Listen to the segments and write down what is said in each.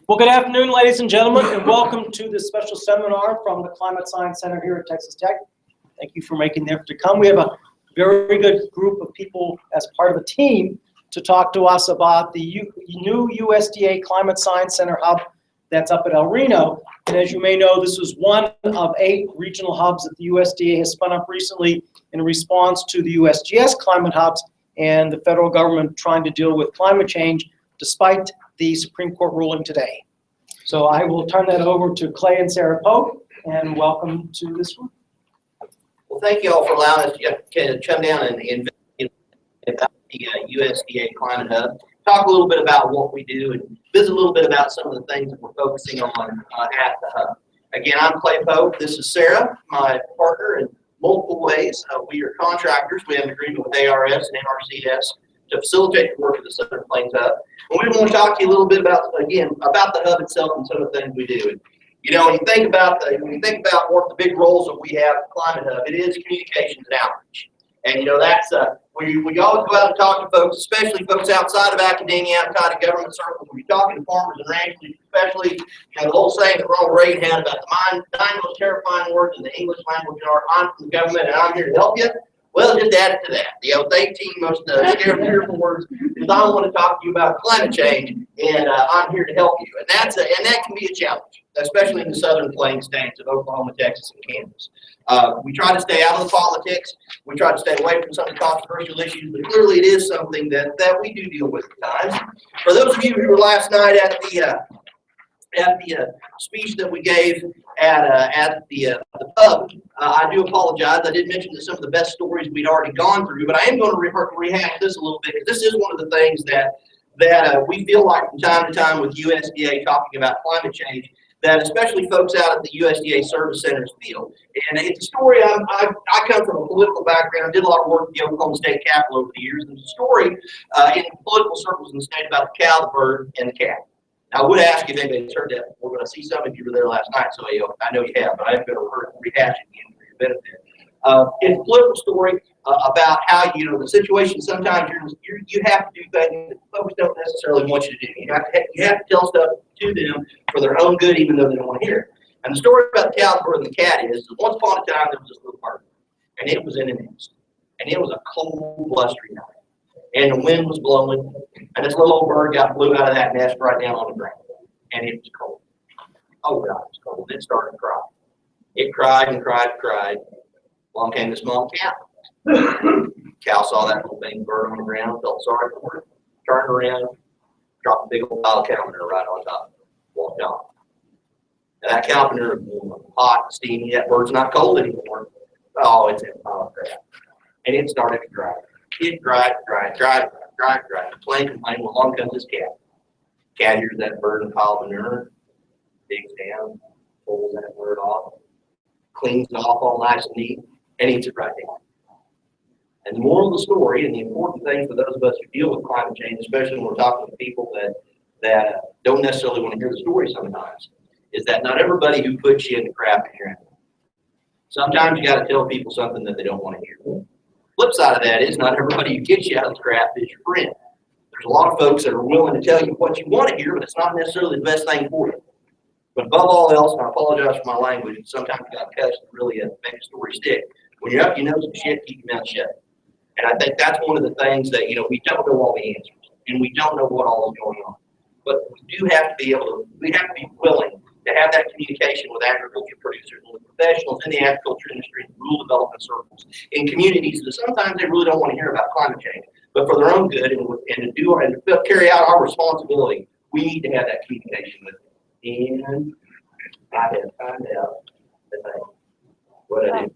Well, good afternoon, ladies and gentlemen, and welcome to this special seminar from the Climate Science Center here at Texas Tech. Thank you for making the effort to come. We have a very good group of people as part of a team to talk to us about the new USDA Climate Science Center hub that's up at El Reno. And as you may know, this is one of 8 regional hubs that the USDA has spun up recently in response to the USGS climate hubs and the federal government trying to deal with climate change despite the Supreme Court ruling today. So I will turn that over to Clay and Sarah Pope, and welcome to this one. Well, thank you all for allowing us to come down and investigate about the USDA Climate Hub, talk a little bit about what we do, and visit a little bit about some of the things that we're focusing on at the hub. Again, I'm Clay Pope. This is Sarah, my partner in multiple ways. We are contractors. We have an agreement with ARS and NRCS to facilitate the work of the Southern Plains Hub. And we want to talk to you a little bit about, again, about the hub itself and some of the things we do. And, you know, when you think about what the big roles that we have at the Climate Hub, it is communications and outreach. And, you know, that's, we always go out and talk to folks, especially folks outside of academia, outside of government circles. We're talking to farmers and ranchers, especially, you know, the whole saying that Ronald Reagan had about the 9 most terrifying words in the English language are, I'm from the government and I'm here to help you. Well, just add it to that. The 18 most scary, fearful words is I want to talk to you about climate change, and I'm here to help you. And that can be a challenge, especially in the Southern Plains states of Oklahoma, Texas, and Kansas. We try to stay out of the politics. We try to stay away from some of the controversial issues, but clearly it is something that we do deal with at times. For those of you who were last night at the speech that we gave at the pub, I do apologize. I did mention that some of the best stories we'd already gone through, but I am going to rehash this a little bit, because this is one of the things that we feel like from time to time with USDA talking about climate change, that especially folks out at the USDA service centers feel. And it's a story, I come from a political background, did a lot of work at the Oklahoma State Capitol over the years, and it's a story in political circles in the state about the cow, the bird, and the cat. Now, I would ask if anybody's heard that. We're going to see some of you were there last night, so I know you have, but I'm going to rehash it again for your benefit. It's a political story about how, you know, the situation sometimes you have to do things that folks don't necessarily want you to do. You have to tell stuff to them for their own good, even though they don't want to hear it. And the story about the cow, the bird, and the cat is that once upon a time there was this little bird, and it was in a nest, and it was a cold, blustery night. And the wind was blowing, and this little old bird blew out of that nest right down on the ground. And it was cold. Oh, God, it was cold. It started to cry. It cried and cried and cried. Along came this mom cow. Cow saw that little baby bird on the ground, felt sorry for it, turned around, dropped a big old pile of cow manure right on top, walked off. And that cow manure is warm, hot, steamy. That bird's not cold anymore. Oh, it's in a pile of crap. And it started to dry. It dried. Complained. Well, along comes this cat. Cat hears that bird and pile of manure, digs down, pulls that bird off, cleans it off all nice and neat, and eats it right down. And the moral of the story, and the important thing for those of us who deal with climate change, especially when we're talking to people that don't necessarily want to hear the story sometimes, is that not everybody who puts you in the crap is your enemy. Sometimes you got to tell people something that they don't want to hear. Flip side of that is not everybody who gets you out of the crap is your friend. There's a lot of folks that are willing to tell you what you want to hear, but it's not necessarily the best thing for you. But above all else, and I apologize for my language, sometimes you got to cuss to really make a story stick. When you're up, you know some shit, keep your mouth shut. And I think that's one of the things that, you know, we don't know all the answers, and we don't know what all is going on. But we do have to be willing to have that communication with agriculture producers and with professionals in the agriculture industry, and rural development circles, in communities that sometimes they really don't want to hear about climate change. But for their own good and to carry out our responsibility, we need to have that communication with them. And I have found out that what I do.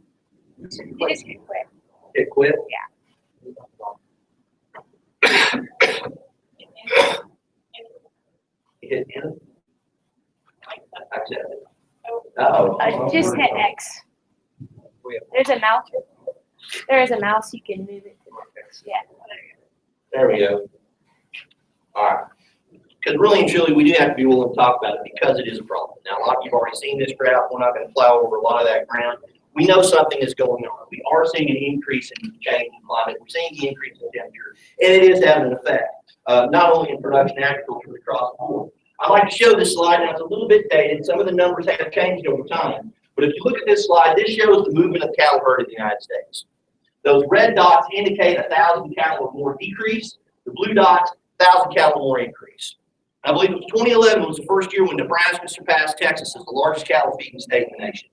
You just hit quit. Hit quit? Yeah. You hit enter? Accept it. Oh. Just hit X. There's a mouse. There is a mouse. You can move it. Yeah. There we go. All right. Because really and truly, we do have to be willing to talk about it because it is a problem. Now, a lot of you have already seen this graph. We're not going to plow over a lot of that ground. we know something is going on. We are seeing an increase in change in climate. We're seeing the increase in temperature, and it is having an effect, not only in production agriculture, but across the board. I like to show this slide. Now, it's a little bit dated. Some of the numbers have changed over time. But if you look at this slide, this shows the movement of the cattle herd in the United States. Those red dots indicate 1,000 cattle or more decrease. The blue dots, 1,000 cattle or more increase. I believe it was 2011 was the first year when Nebraska surpassed Texas as the largest cattle feeding state in the nation.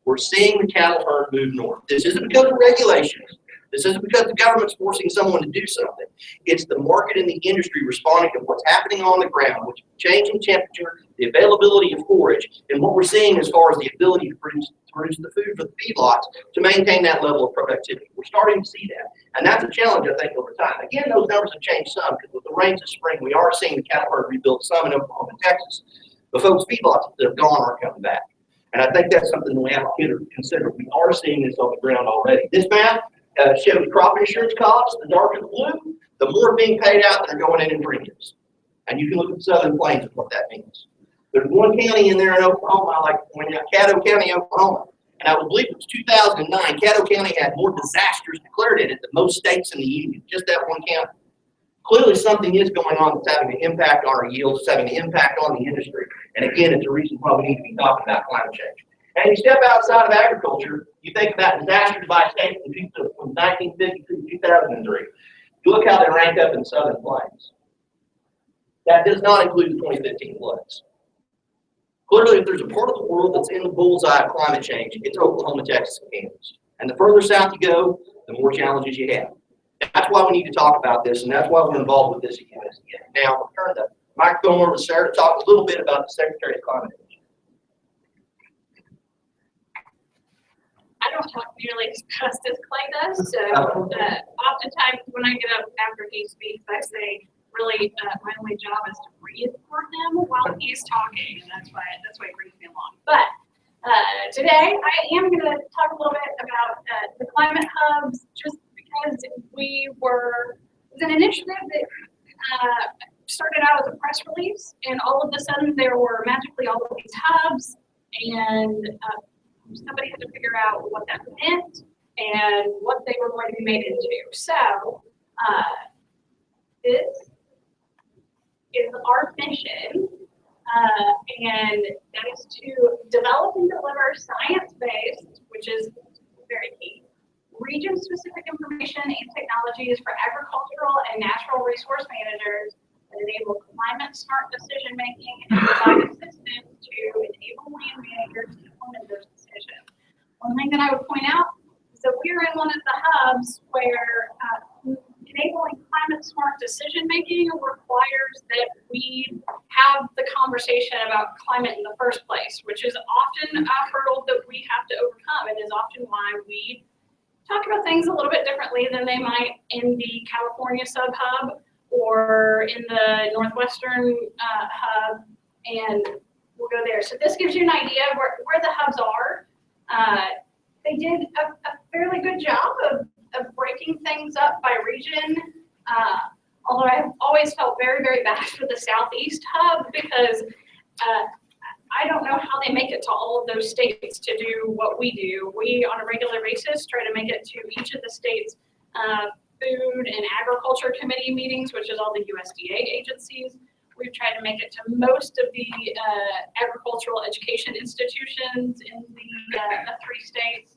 We're seeing the cattle herd move north. This isn't because of regulations. This isn't because the government's forcing someone to do something. It's the market and the industry responding to what's happening on the ground, which is changing temperature, the availability of forage, and what we're seeing as far as the ability to produce the food for the feedlots to maintain that level of productivity. We're starting to see that. And that's a challenge, I think, over time. Again, those numbers have changed some because with the rains this spring, we are seeing the cattle herd rebuild some in Oklahoma and Texas. But folks, feedlots that have gone aren't coming back. And I think that's something we have to consider. We are seeing this on the ground already. This map shows crop insurance costs. The darker the blue, the more being paid out that are going in premiums. And you can look at the Southern Plains and what that means. There's one county in there in Oklahoma, I like to point out, Caddo County, Oklahoma. And I would believe it was 2009, Caddo County had more disasters declared in it than most states in the union, just that one county. Clearly something is going on that's having an impact on our yields, it's having an impact on the industry. And again, it's a reason why we need to be talking about climate change. And you step outside of agriculture, you think about disasters by state from 1950 through 2003. You look how they rank up in the Southern Plains. That does not include the 2015 floods. Clearly, if there's a part of the world that's in the bullseye of climate change, it's Oklahoma, Texas, and Kansas. And the further south you go, the more challenges you have. That's why we need to talk about this, and that's why we're involved with this at USDA. Now, I'll turn the microphone over to Sarah to talk a little bit about the Secretary of Climate Change. I don't talk nearly as fast as Clay does, so oftentimes when I get up after he speaks, I say, really, my only job is to breathe for him while he's talking, and that's why it brings me along. But today, I am going to talk a little bit about the climate hubs, just because it was an initiative that started out as a press release, and all of a sudden there were magically all of these hubs, and somebody had to figure out what that meant and what they were going to be made into. So this is our mission, and that is to develop and deliver science-based, which is very key, region-specific information and technologies for agricultural and natural resource managers that enable climate-smart decision-making and provide assistance to enable land managers to implement those decisions. One thing that I would point out is that we're in one of the hubs where enabling climate-smart decision-making requires that we have the conversation about climate in the first place, which is often a hurdle that we have to overcome, and is often why we talk about things a little bit differently than they might in the California sub-hub or in the Northwestern hub, and we'll go there. So this gives you an idea of where the hubs are. They did a fairly good job of breaking things up by region, although I've always felt very, very bad for the Southeast hub because I don't know how they make it to all of those states to do what we do. We, on a regular basis, try to make it to each of the states' food and agriculture committee meetings, which is all the USDA agencies. We've tried to make it to most of the agricultural education institutions in the 3 states.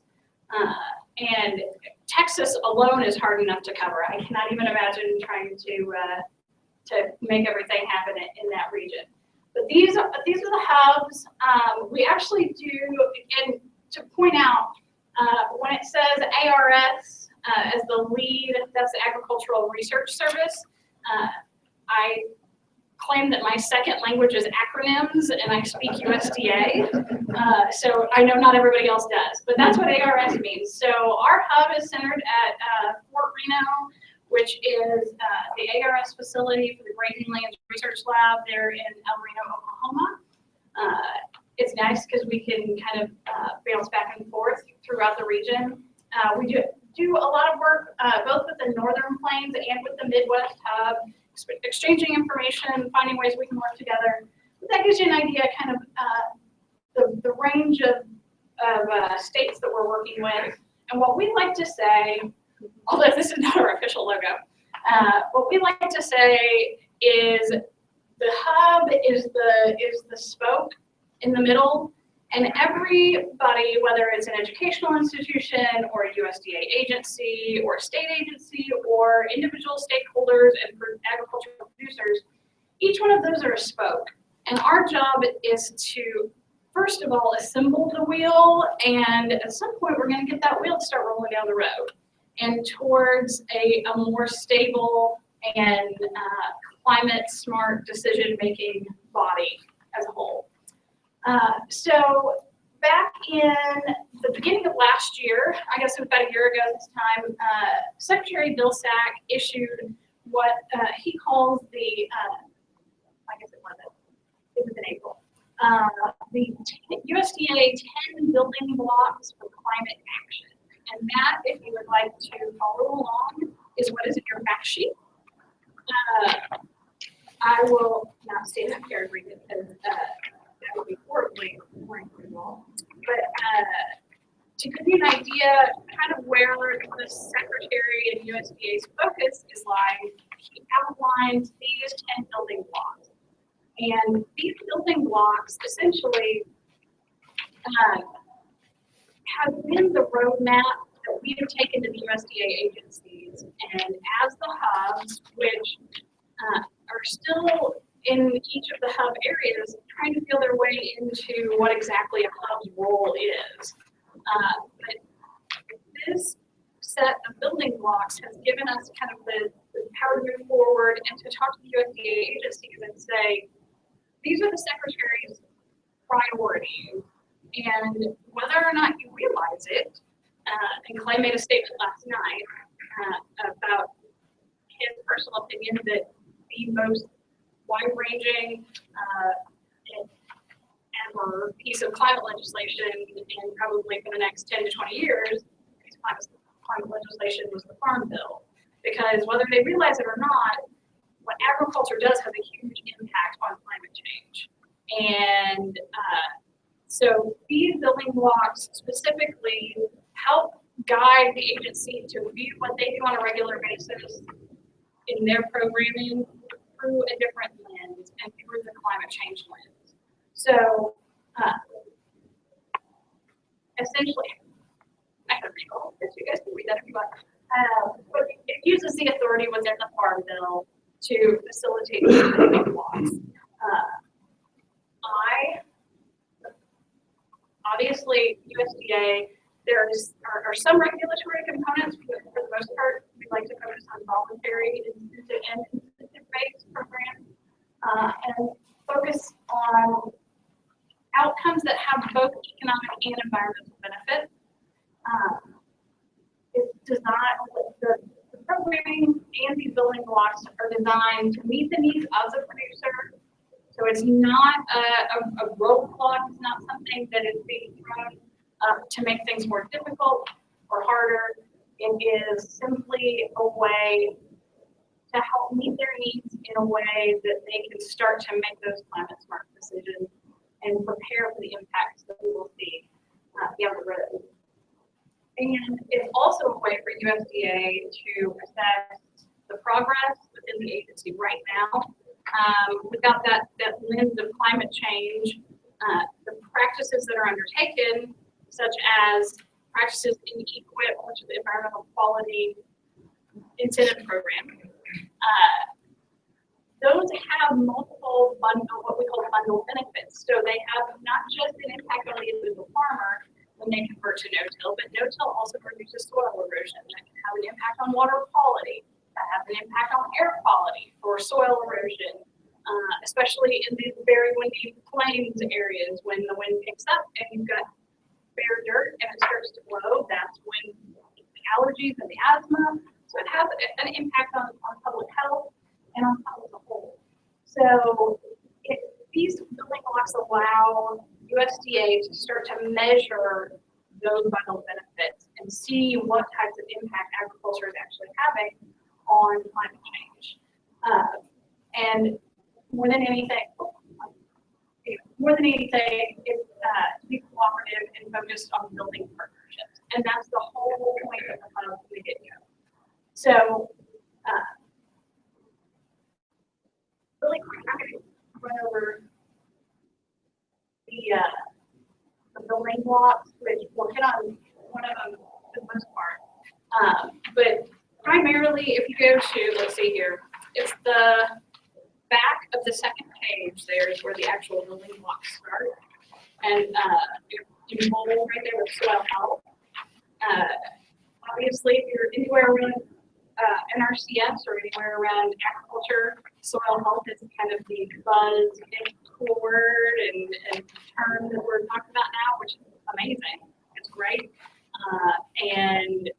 And Texas alone is hard enough to cover. I cannot even imagine trying to make everything happen in that region. But these are the hubs. We actually do, and to point out, when it says ARS as the lead, that's the Agricultural Research Service. I claim that my second language is acronyms, and I speak USDA, so I know not everybody else does, but that's what ARS means. So our hub is centered at Fort Reno, which is the ARS facility for the Grazing Lands Research Lab there in El Reno, Oklahoma. It's nice because we can kind of bounce back and forth throughout the region. We do a lot of work both with the Northern Plains and with the Midwest hub, exchanging information, finding ways we can work together. But that gives you an idea kind of the range of states that we're working with. And what we like to say, although this is not our official logo, what we like to say is the hub is the spoke in the middle, and everybody, whether it's an educational institution or a USDA agency or a state agency or individual stakeholders and agricultural producers, each one of those are a spoke. And our job is to, first of all, assemble the wheel, and at some point we're going to get that wheel to start rolling down the road and towards a more stable and climate smart decision-making body as a whole. So back in the beginning of last year, I guess it was about a year ago this time, Secretary Bill Sack issued what he calls the, I guess it was in April, the USDA 10 building blocks for climate action. And that, if you would like to follow along, is what is in your fact sheet. I will not stand up here and read it because that would be horribly boring for you all. But to give you an idea kind of where the Secretary and USDA's focus is lying, he outlines these 10 building blocks. And these building blocks essentially have been the roadmap that we have taken to the USDA agencies and as the hubs, which are still in each of the hub areas trying to feel their way into what exactly a hub's role is. But this set of building blocks has given us kind of the power to move forward and to talk to the USDA agencies and say, these are the Secretary's priorities, and whether or not you realize it, and Clay made a statement last night about his personal opinion that the most wide-ranging ever piece of climate legislation, and probably for the next 10 to 20 years, climate legislation was the Farm Bill. Because whether they realize it or not, what agriculture does has a huge impact on climate change. And so these building blocks specifically help guide the agency to view what they do on a regular basis in their programming through a different lens and through the climate change lens. So essentially, I can read all this, you guys can read that if you want. But it uses the authority within the Farm Bill to facilitate these building blocks. Obviously, USDA, there are some regulatory components, but for the most part, we like to focus on voluntary and incentive-based programs and focus on outcomes that have both economic and environmental benefits. It's designed, the programming and these building blocks are designed to meet the needs of the producer. So it's not a roadblock, it's not something that is being thrown to make things more difficult or harder. It is simply a way to help meet their needs in a way that they can start to make those climate smart decisions and prepare for the impacts that we will see down the road. And it's also a way for USDA to assess the progress within the agency right now. Without that lens of climate change, the practices that are undertaken, such as practices in EQIP, which is the Environmental Quality Incentive Program, those have multiple what we call bundle benefits. So they have not just an impact on the individual farmer when they convert to no-till, but no-till also produces soil erosion that can have an impact on water quality, that has an impact on air quality or soil erosion, especially in these very windy plains areas when the wind picks up and you've got bare dirt and it starts to blow. That's when the allergies and the asthma. So it has an impact on public health and on health as a whole. So these building blocks allow USDA to start to measure those bundle benefits and see what types of impact agriculture is actually having on climate change. And more than anything, more than anything, it's to be cooperative and focused on building partnerships. And that's the whole point of the hub from the get-go. So, really quick, I'm going to run over the building blocks, which we'll hit on one of them for the most part. But primarily, if you go to, let's see here, it's the back of the second page there is where the actual building blocks start. And in bold right there with soil health. Obviously, if you're anywhere around NRCS or anywhere around agriculture, soil health is kind of the buzz and cool word and term that we're talking about now, which is amazing. It's great. And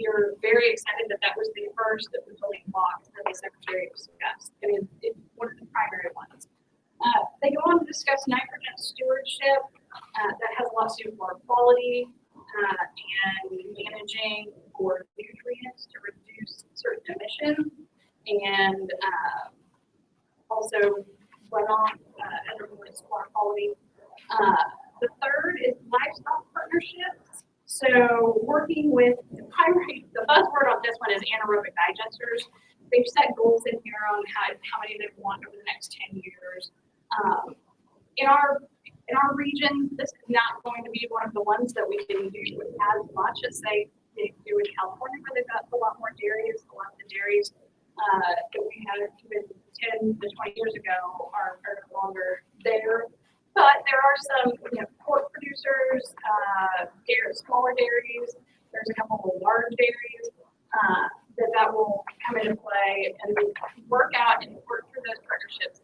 we're very excited that that was the first of the building blocks that the Secretary discussed. And it's one of the primary ones. They go on to discuss nitrogen stewardship. That has a lot to do with water quality and managing for nutrients to reduce certain emissions and also runoff as it relates to water quality. The third is livestock partnerships. So working with the buzzword on this one is anaerobic digesters. They've set goals in here on how many they want over the next 10 years. In our region, this is not going to be one of the ones that we can do as much as they do in California, where they've got a lot more dairies. A lot of the dairies that we had even 10 to 20 years ago are no longer there. But there are some pork producers, smaller dairies. There's a couple of large dairies that will come into play and work out and work through those partnerships,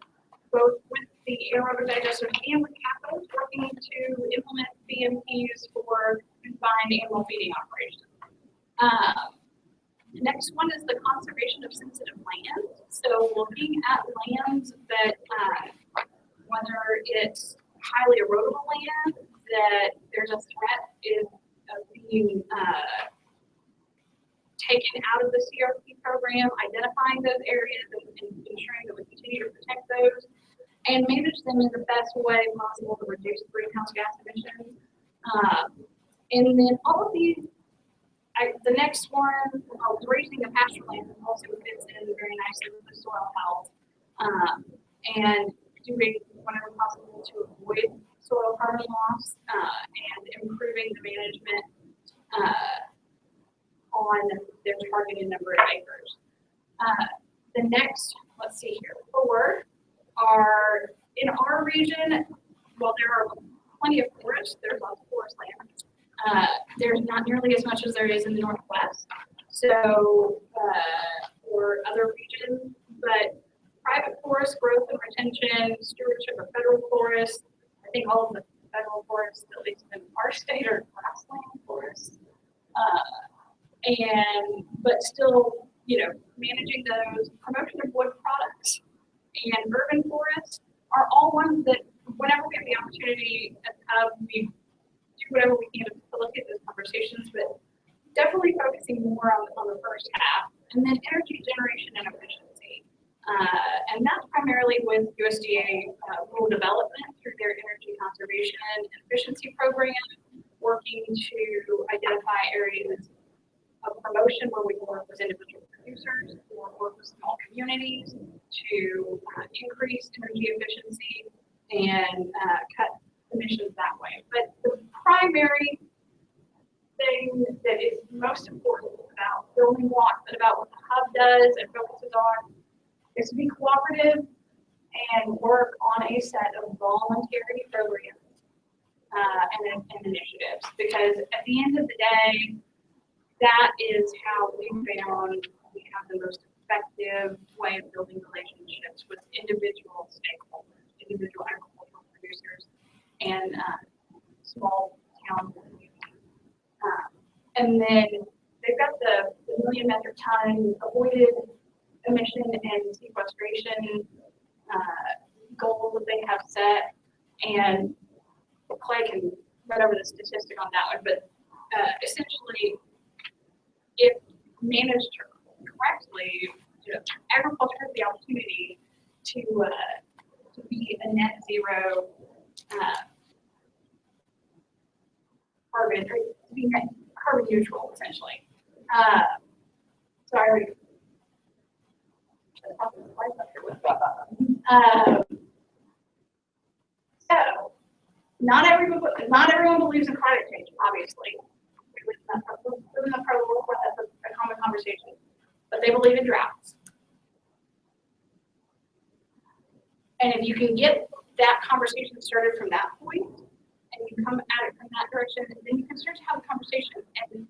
both with the anaerobic digesters and with capital, working to implement BMPs for confined animal feeding operations. The next one is the conservation of sensitive land. So looking at lands that, whether it's highly erodible land, that there's a threat of being taken out of the CRP program, identifying those areas and ensuring that we continue to protect those and manage them in the best way possible to reduce greenhouse gas emissions. And then all of these, the next one, raising the pasture land also fits in very nicely with the soil health and doing whatever possible to avoid soil carbon loss and improving the management on their targeted number of acres. The next, let's see here, 4 are in our region. Well, there are plenty of forests. There's lots of forest land. There's not nearly as much as there is in the Northwest. So, or other regions, but private forest growth and retention, stewardship of federal forests. I think all of the federal forests, at least in our state, are grassland forests. But still, managing those, promotion of wood products and urban forests are all ones that whenever we have the opportunity, we do whatever we can to facilitate those conversations, but definitely focusing more on the first half. And then energy generation and efficiency. And that's primarily with USDA rural development through their energy conservation and efficiency program, working to identify areas of promotion where we can work with individual producers or work with small communities to increase energy efficiency and cut emissions that way. But the primary thing that is most important about building blocks and about what the hub does and focuses on is to be cooperative and work on a set of voluntary programs and initiatives. Because at the end of the day, that is how we found we have the most effective way of building relationships with individual stakeholders, individual agricultural producers, and small town communities. And then they've got the 1 million metric ton avoided emission and sequestration goal that they have set. And Clay can run over the statistic on that one, but essentially, if managed correctly, agriculture has the opportunity to be be a net zero carbon, or to be net carbon neutral, essentially. So I already. So, not everyone believes in climate change, obviously. We live in that part of the world where that's a common conversation. But they believe in droughts. And if you can get that conversation started from that point, and you come at it from that direction, then you can start to have a conversation and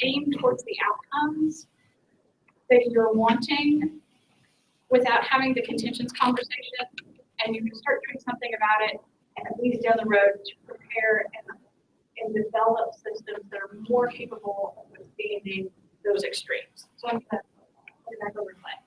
aim towards the outcomes that you're wanting without having the contentious conversation, and you can start doing something about it, and it leads down the road to prepare and develop systems that are more capable of withstanding those extremes. So I'm going to put it back over to Clay.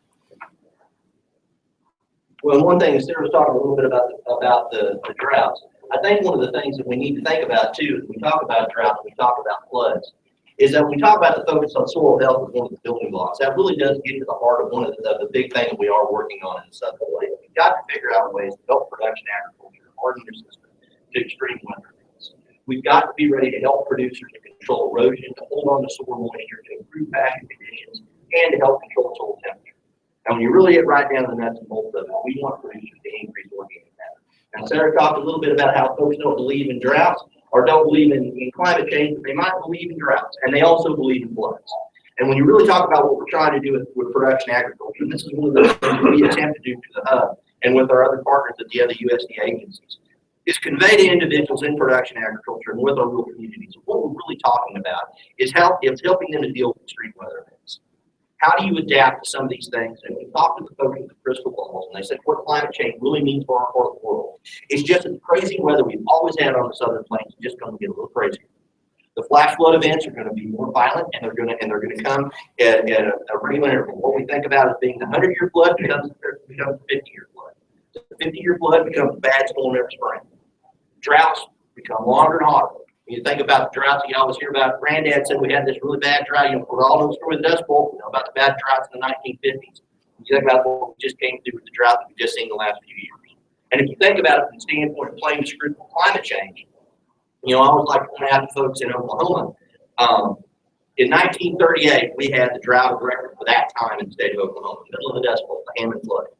Well, one thing is Sarah's talking a little bit about the droughts. I think one of the things that we need to think about too, as we talk about droughts, we talk about floods, is that when we talk about the focus on soil health as one of the building blocks, that really does get to the heart of one of the big things that we are working on in the Southern Plains. We've got to figure out ways to help production agriculture harden their system to extreme weather events. We've got to be ready to help producers to control erosion, to hold on to soil moisture, to improve pasture conditions, and to help control soil temperature. And when you really get right down to the nuts and bolts of it, we want producers to increase organic matter. Now, Sarah talked a little bit about how folks don't believe in droughts or don't believe in climate change, but they might believe in droughts, and they also believe in floods. And when you really talk about what we're trying to do with production agriculture, and this is one of those things that we attempt to do through the Hub and with our other partners at the other USDA agencies, is convey to individuals in production agriculture and with our rural communities what we're really talking about is helping them to deal with extreme weather events. How do you adapt to some of these things? And we talked to the folks with the crystal balls, and they said what climate change really means for our part of the world. It's just that the crazy weather we've always had on the Southern Plains is just going to get a little crazier. The flash flood events are going to be more violent, and they're going to come at a regular interval. What we think about as being the 100-year flood becomes the 50-year flood. The 50-year flood becomes a bad storm every spring. Droughts become longer and hotter. When you think about the droughts, you always hear about. Granddad said we had this really bad drought. You know, we all know the story of the Dust Bowl. You know about the bad droughts in the 1950s. You think about what we just came through with the drought that we've just seen in the last few years. And if you think about it from the standpoint of playing the script of climate change, you know, I always like to point out to folks in Oklahoma. In 1938, we had the drought of record for that time in the state of Oklahoma, in the middle of the Dust Bowl, the Hammond flood.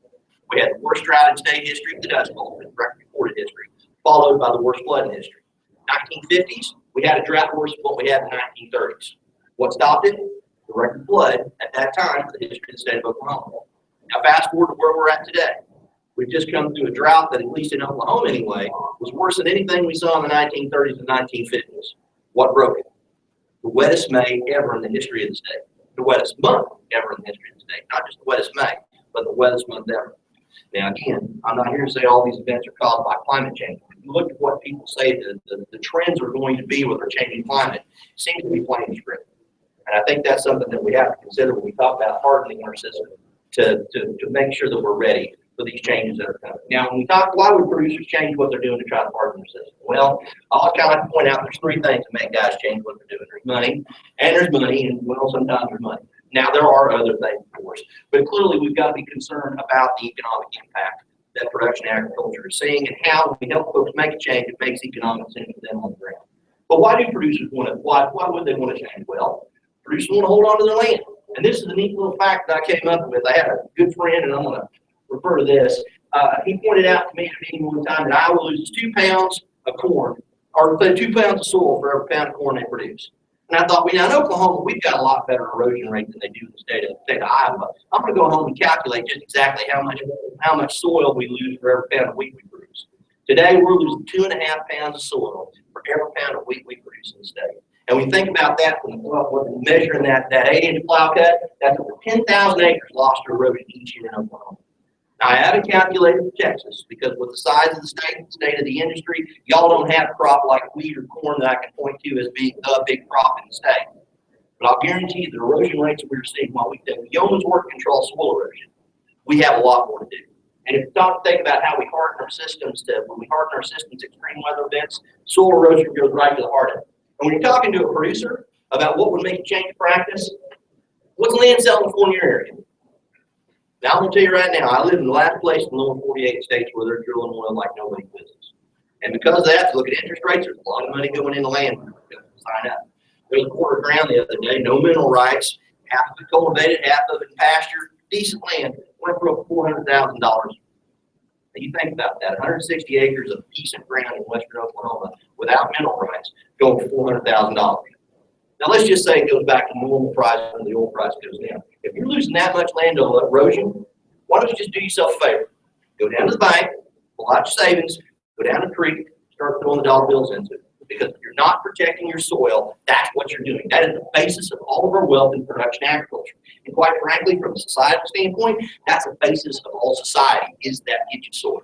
We had the worst drought in state history, the Dust Bowl, in record recorded history, followed by the worst flood in history. 1950s, we had a drought worse than what we had in the 1930s. What stopped it? The record flood at that time for the history of the state of Oklahoma. Now fast forward to where we're at today. We've just come through a drought that, at least in Oklahoma anyway, was worse than anything we saw in the 1930s and 1950s. What broke it? The wettest May ever in the history of the state. The wettest month ever in the history of the state. Not just the wettest May, but the wettest month ever. Now again, I'm not here to say all these events are caused by climate change. If you look at what people say the trends are going to be with our changing climate, it seems to be playing the script. And I think that's something that we have to consider when we talk about hardening our system to make sure that we're ready for these changes that are coming. Now, when we talk, why would producers change what they're doing to try to harden their system? Well, I'll kind of like to point out there's three things that make guys change what they're doing. There's money, and well, sometimes there's money. Now, there are other things, of course, but clearly we've got to be concerned about the economic impact that production agriculture is seeing and how we help folks make a change that makes economic sense for them on the ground. But why do producers want to, why would they want to change? Well, producers want to hold on to their land. And this is a neat little fact that I came up with. I had a good friend, and I'm going to refer to this. He pointed out to me at a meeting one time that Iowa loses 2 pounds of corn, or 2 pounds of soil for every pound of corn they produce. And I thought, well, now in Oklahoma, we've got a lot better erosion rate than they do in the state of Iowa. I'm going to go home and calculate just exactly how much soil we lose for every pound of wheat we produce. Today, we're losing 2.5 pounds of soil for every pound of wheat we produce in the state. And we think about that when we're measuring that 8-inch plow cut, that's over 10,000 acres lost to erosion each year in Oklahoma. Now, I haven't calculated for Texas because with the size of the state of the industry, y'all don't have a crop like wheat or corn that I can point to as being the big crop in the state. But I'll guarantee you the erosion rates that we're seeing while we yeoman's work control soil erosion, we have a lot more to do. And if you think about how we harden our systems when we harden our systems to extreme weather events, soil erosion goes right to the heart of it. And when you're talking to a producer about what would make a change of practice, what's land selling for in your area? Now, I'm gonna tell you right now, I live in the last place in the lower 48 states where they're drilling oil like nobody's business. And because of that, look at interest rates, there's a lot of money going into land. Sign up. There was a quarter ground the other day, no mineral rights, half of it cultivated, half of it in pasture, decent land, went for over $400,000. You think about that, 160 acres of decent ground in western Oklahoma without mineral rights going for $400,000. Now let's just say it goes back to normal price when the oil price goes down. If you're losing that much land on erosion, why don't you just do yourself a favor? Go down to the bank, pull out your savings, go down to the creek, start throwing the dollar bills into it. Because if you're not protecting your soil, that's what you're doing. That is the basis of all of our wealth in production agriculture. And quite frankly, from a societal standpoint, that's the basis of all society, is that kitchen soil.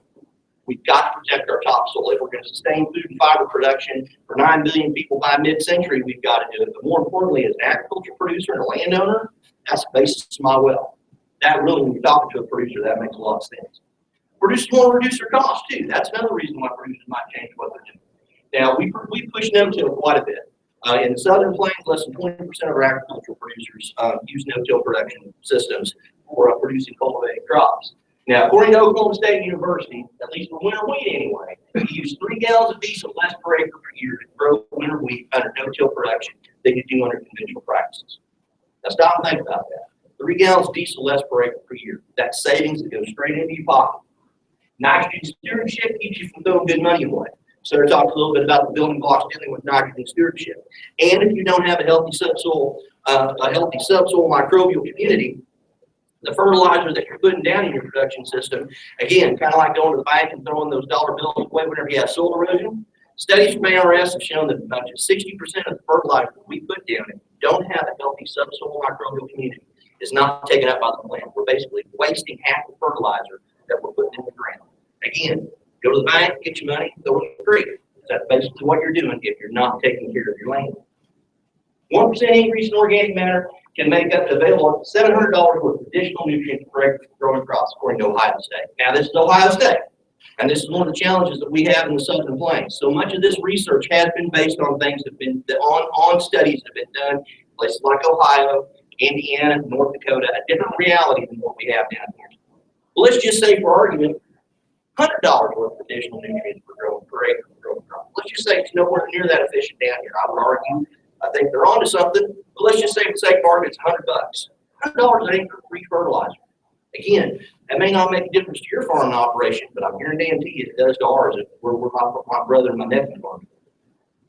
We've got to protect our topsoil. If we're going to sustain food and fiber production for 9 billion people by mid-century, we've got to do it. But more importantly, as an agriculture producer and a landowner, that's the basis of my wealth. That really, when you're talking to a producer, that makes a lot of sense. Producers want to reduce their costs too. That's another reason why producers might change what they're doing. Now, we push no-till quite a bit. In the Southern Plains, less than 20% of our agricultural producers use no-till production systems for producing cultivated crops. Now, according to Oklahoma State University, at least for winter wheat anyway, you use 3 gallons of diesel less per acre per year to grow winter wheat under no-till production than you do under conventional practices. Now, stop and think about that. 3 gallons of diesel less per acre per year. That's savings that goes straight into your pocket. Nitrogen stewardship keeps you from throwing good money away. So we're talking a little bit about the building blocks dealing with nitrogen stewardship. And if you don't have a healthy subsoil microbial community, the fertilizer that you're putting down in your production system, again, kind of like going to the bank and throwing those dollar bills away whenever you have soil erosion. Studies from ARS have shown that about 60% of the fertilizer that we put down, if you don't have a healthy subsoil microbial community, is not taken up by the plant. We're basically wasting half the fertilizer that we're putting in the ground. Again, go to the bank, get your money, throw it in the creek. That's basically what you're doing if you're not taking care of your land. 1% increase in organic matter can make up available $700 worth of additional nutrients per acre for growing crops, according to Ohio State. Now, this is Ohio State, and this is one of the challenges that we have in the Southern Plains. So much of this research has been based on things that have been on studies that have been done in places like Ohio, Indiana, North Dakota, a different reality than what we have down here. Well, let's just say, for argument, $100 worth of additional nutrients per acre for growing crops. Let's just say it's nowhere near that efficient down here. I would argue, I think they're onto something, but let's just say for the sake of argument, it's $100. $100 an acre for free fertilizer. Again, that may not make a difference to your farming operation, but I guarantee you it does to ours if we're my brother and my nephew farming.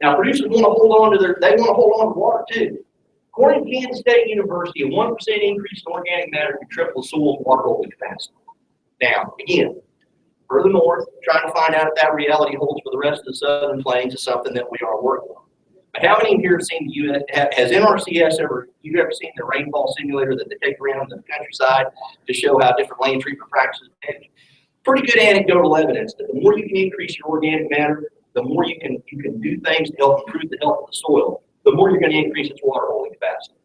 Now, producers want to hold on to water too. According to Kansas State University, a 1% increase in organic matter can triple the soil's water holding capacity. Now, again, further north, trying to find out if that reality holds for the rest of the Southern Plains is something that we are working on. But how many here have seen the US, has NRCS you ever seen the rainfall simulator that they take around the countryside to show how different land treatment practices manage? Pretty good anecdotal evidence that the more you can increase your organic matter, the more you can do things to help improve the health of the soil, the more you're going to increase its water holding capacity.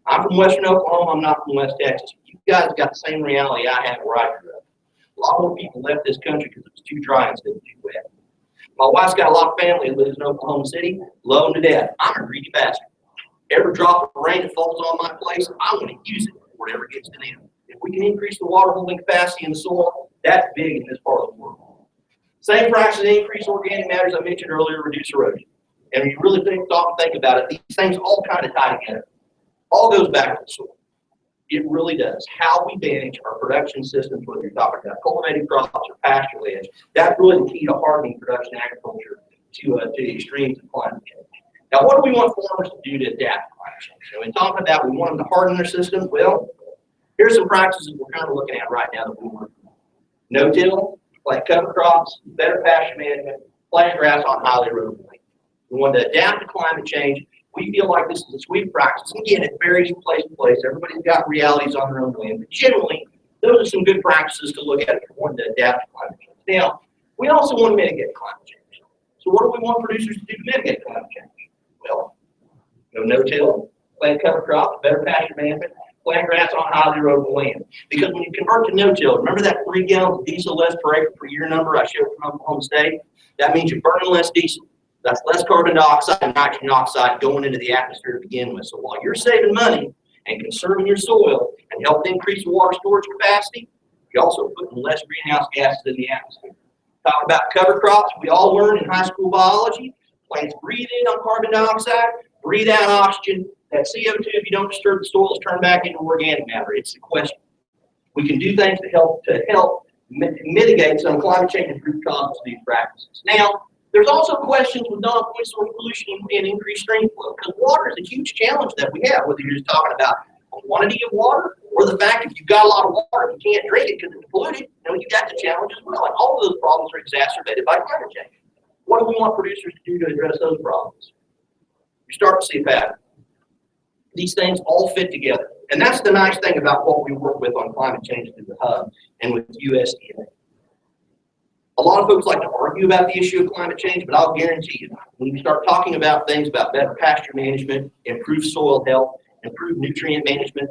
I'm from western Oklahoma, I'm not from West Texas. You guys got the same reality I have where I grew up. A lot more people left this country because it was too dry instead of too wet. My wife's got a lot of family that lives in Oklahoma City, love them to death. I'm a greedy bastard. Every drop of rain that falls on my place, I want to use it before it ever gets to them. If we can increase the water holding capacity in the soil, that's big in this part of the world. Same practices increase organic matter, as I mentioned earlier, reduce erosion. And when you really stop and think about it, these things all kind of tie together. All goes back to the soil. It really does. How we manage our production systems, whether you're talking about cultivated crops or pasture lands, that's really the key to hardening production agriculture to the extremes of climate change. Now, what do we want farmers to do to adapt to climate change? So in talking about that, we want them to harden their systems. Well, here's some practices we're kind of looking at right now that we want. No-till, plant cover crops, better pasture management, plant grass on highly erodible land. We want to adapt to climate change. We feel like this is a sweet practice. Again, it varies from place to place. Everybody's got realities on their own land. But generally, those are some good practices to look at if you want to adapt to climate change. Now, we also want to mitigate climate change. So what do we want producers to do to mitigate climate change? Well, no-till, plant cover crops, better pasture management, plant grass on highly erodible land. Because when you convert to no-till, remember that 3 gallons of diesel less per acre per year number I showed from Oklahoma State? That means you're burning less diesel. That's less carbon dioxide and nitrogen oxide going into the atmosphere to begin with. So while you're saving money, and conserving your soil and helping increase water storage capacity, you're also putting less greenhouse gases in the atmosphere. Talk about cover crops. We all learned in high school biology, plants breathe in on carbon dioxide, breathe out oxygen. That CO2, if you don't disturb the soil, is turned back into organic matter. It's sequestered. We can do things to help mitigate some climate change and root causes of these practices. Now, there's also questions with non-point source pollution and increased stream flow, because water is a huge challenge that we have, whether you're just talking about quantity of water or the fact if you've got a lot of water, you can't drink it because it's polluted, you got the challenge as well. And all of those problems are exacerbated by climate change. What do we want producers to do to address those problems? You start to see a pattern. These things all fit together. And that's the nice thing about what we work with on climate change through the hub and with USDA. A lot of folks like to argue about the issue of climate change, but I'll guarantee you, when you start talking about things about better pasture management, improved soil health, improved nutrient management,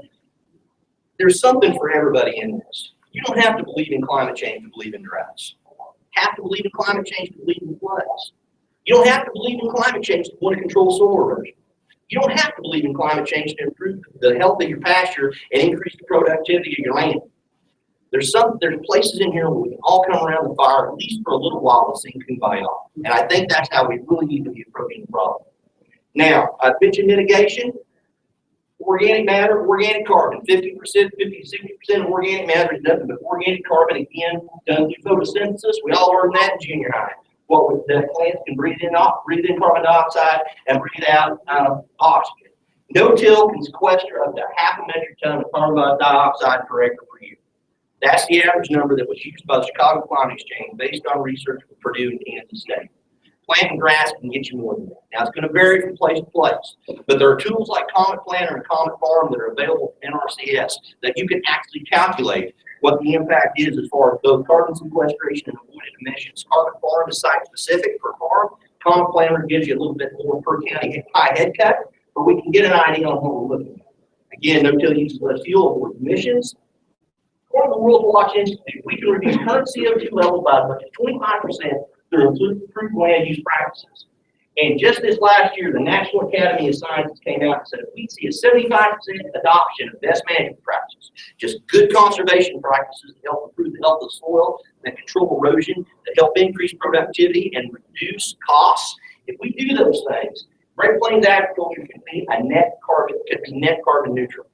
there's something for everybody in this. You don't have to believe in climate change to believe in droughts. You have to believe in climate change to believe in floods. You don't have to believe in climate change to want to control soil erosion. You don't have to believe in climate change to improve the health of your pasture and increase the productivity of your land. There's places in here where we can all come around the fire, at least for a little while, to see who can buy off. And I think that's how we really need to be approaching the problem. Now, I mentioned mitigation, organic matter, organic carbon. 50%, 50-60% of organic matter is nothing but organic carbon, again, done through photosynthesis. We all learned that in junior high. The plants can breathe in carbon dioxide and breathe out oxygen. No-till can sequester up to 0.5 metric ton of carbon dioxide per acre per year. That's the average number that was used by the Chicago Climate Exchange based on research from Purdue and Kansas State. Planting grass can get you more than that. Now, it's going to vary from place to place, but there are tools like Comet Planner and Comet Farm that are available from NRCS that you can actually calculate what the impact is as far as both carbon sequestration and avoided emissions. Comet Farm is site-specific per farm. Comet Planner gives you a little bit more per county high head cut, but we can get an idea on what we're looking at. Again, no-till uses less fuel, avoid emissions. According to the World Watch Institute, we can reduce current CO2 levels by as much as 25% through improved land use practices. And just this last year, the National Academy of Sciences came out and said if we see a 75% adoption of best management practices, just good conservation practices that help improve the health of the soil, that control erosion, that help increase productivity and reduce costs, if we do those things, Great Plains agriculture can be net carbon neutral.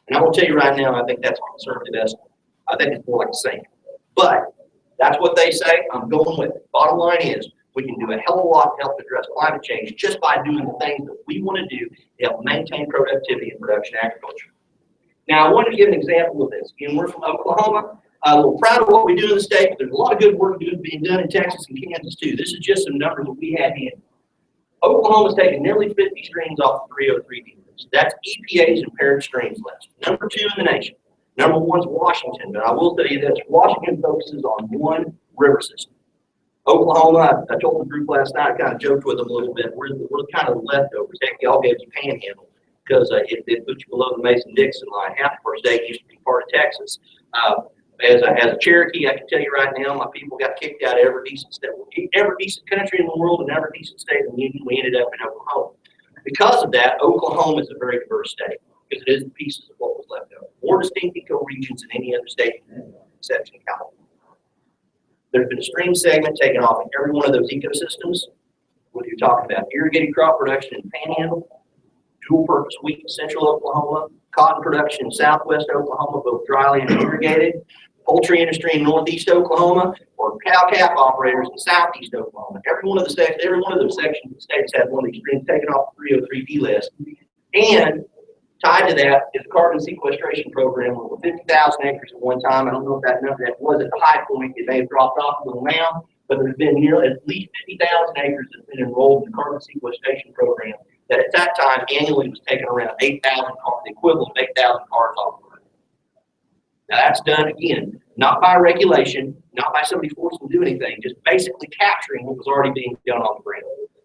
And I'm going to tell you right now, I think that's a conservative estimate. I think it's more like a sink. But that's what they say. I'm going with it. Bottom line is, we can do a hell of a lot to help address climate change just by doing the things that we want to do to help maintain productivity in production agriculture. Now, I wanted to give an example of this. Again, we're from Oklahoma. We're proud of what we do in the state, but there's a lot of good work being done in Texas and Kansas too. This is just some numbers that we had in. Oklahoma's taken nearly 50 streams off the 303 list. That's EPA's impaired streams list. Number 2 in the nation. Number 1's Washington, but I will tell you this, Washington focuses on one river system. Oklahoma, I told the group last night, I kind of joked with them a little bit, we're kind of the leftovers. Heck, y'all gave you panhandle because it put you below the Mason-Dixon line. Half the first state used to be part of Texas. As a Cherokee, I can tell you right now, my people got kicked out of every decent state, every decent country in the world and every decent state in the union. We ended up in Oklahoma. Because of that, Oklahoma is a very diverse state because it is pieces of what was left over. More distinct ecoregions than any other state, exception of California. There's been a stream segment taken off in every one of those ecosystems, whether you're talking about irrigated crop production in Panhandle, dual purpose wheat in central Oklahoma, cotton production in southwest Oklahoma, both dryland and irrigated, poultry industry in northeast Oklahoma, or cow-calf operators in southeast Oklahoma. Every one of those sections of the states has one of these streams taken off the 303D list. And tied to that is a carbon sequestration program with 50,000 acres at one time. I don't know if that number that was at the high point. It may have dropped off a little now, but there's been nearly at least 50,000 acres that's been enrolled in the carbon sequestration program that at that time annually was taking around 8,000 cars, the equivalent of 8,000 cars off the road. Now that's done again, not by regulation, not by somebody forcing them to do anything, just basically capturing what was already being done on the ground.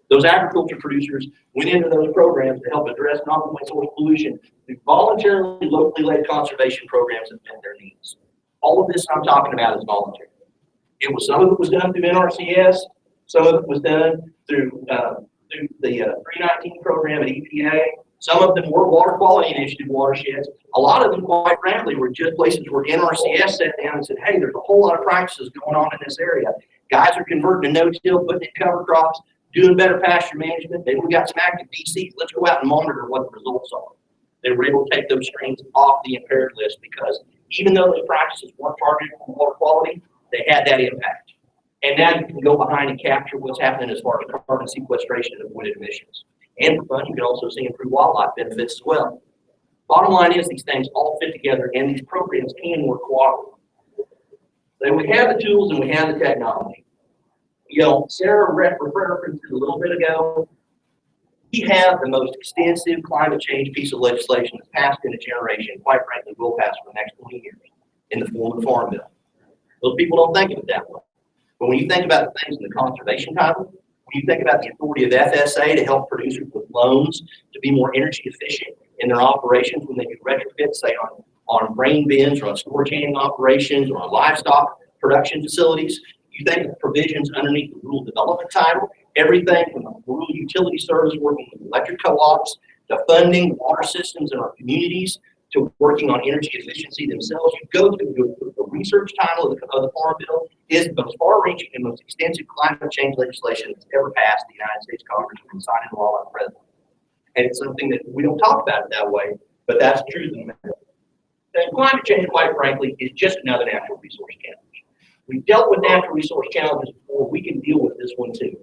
Those agriculture producers went into those programs to help address non-point source pollution through voluntarily, locally led conservation programs that met their needs. All of this I'm talking about is voluntary. Some of it was done through NRCS, some of it was done through the 319 program at EPA, Some of them were water quality initiative watersheds. A lot of them, quite frankly, were just places where NRCS sat down and said, hey, there's a whole lot of practices going on in this area. Guys are converting to no-till, putting in cover crops, doing better pasture management. Maybe we got some active DCs. Let's go out and monitor what the results are. They were able to take those streams off the impaired list because even though those practices weren't targeted for water quality, they had that impact. And now you can go behind and capture what's happening as far as carbon sequestration and avoided emissions. And for fun, you can also see improved wildlife benefits as well. Bottom line is these things all fit together and these programs can work cooperatively. So we have the tools and we have the technology. You know, Sarah referenced it a little bit ago. We have the most extensive climate change piece of legislation that's passed in a generation, quite frankly, will pass for the next 20 years in the form of the Farm Bill. Those people don't think of it that way. But when you think about the things in the conservation title, when you think about the authority of FSA to help producers with loans to be more energy efficient in their operations when they do retrofits, say on grain bins or on storage handling operations or on livestock production facilities, you think of provisions underneath the rural development title, everything from the rural utility service working with electric co-ops to funding water systems in our communities to working on energy efficiency themselves. You go to the research title of the Farm Bill is the most far-reaching and most extensive climate change legislation that's ever passed the United States Congress and signed into law by the president. And it's something that we don't talk about it that way, but that's the truth of the matter. And climate change, quite frankly, is just another natural resource challenge. We've dealt with natural resource challenges before. We can deal with this one too.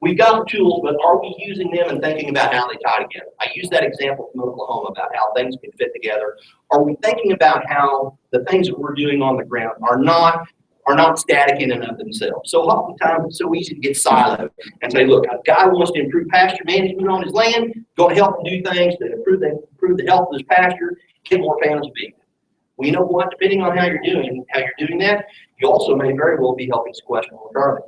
We've got the tools, but are we using them and thinking about how they tie together? I used that example from Oklahoma about how things can fit together. Are we thinking about how the things that we're doing on the ground are not static in and of themselves? So oftentimes it's so easy to get siloed and say, look, a guy wants to improve pasture management on his land, go help him do things to improve the health of his pasture, get more pounds of beef. Well, you know what? Depending on how you're doing that, you also may very well be helping sequester more carbon.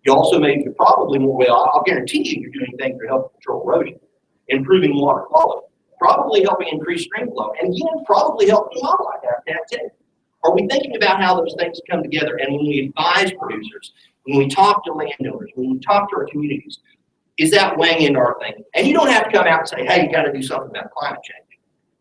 You also may probably more well, I'll guarantee you, you're doing things to help control erosion, improving water quality, probably helping increase stream flow, and again, probably helping wildlife habitat too. Are we thinking about how those things come together? And when we advise producers, when we talk to landowners, when we talk to our communities, is that weighing into our thinking? And you don't have to come out and say, hey, you got to do something about climate change.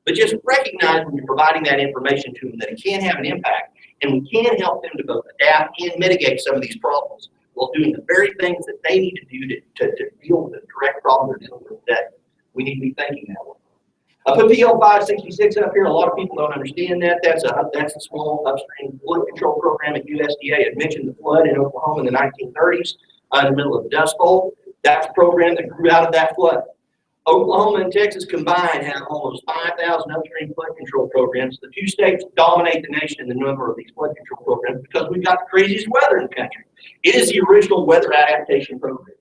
But just recognize when you're providing that information to them that it can have an impact, and we can help them to both adapt and mitigate some of these problems while doing the very things that they need to do to deal with the direct problem they're dealing with today. We need to be thinking that way. I put PL 566 up here. A lot of people don't understand that. That's a small upstream flood control program at USDA. I mentioned the flood in Oklahoma in the 1930s in the middle of the Dust Bowl. That's a program that grew out of that flood. Oklahoma and Texas combined have almost 5,000 upstream flood control programs. The two states dominate the nation in the number of these flood control programs because we've got the craziest weather in the country. It is the original weather adaptation program.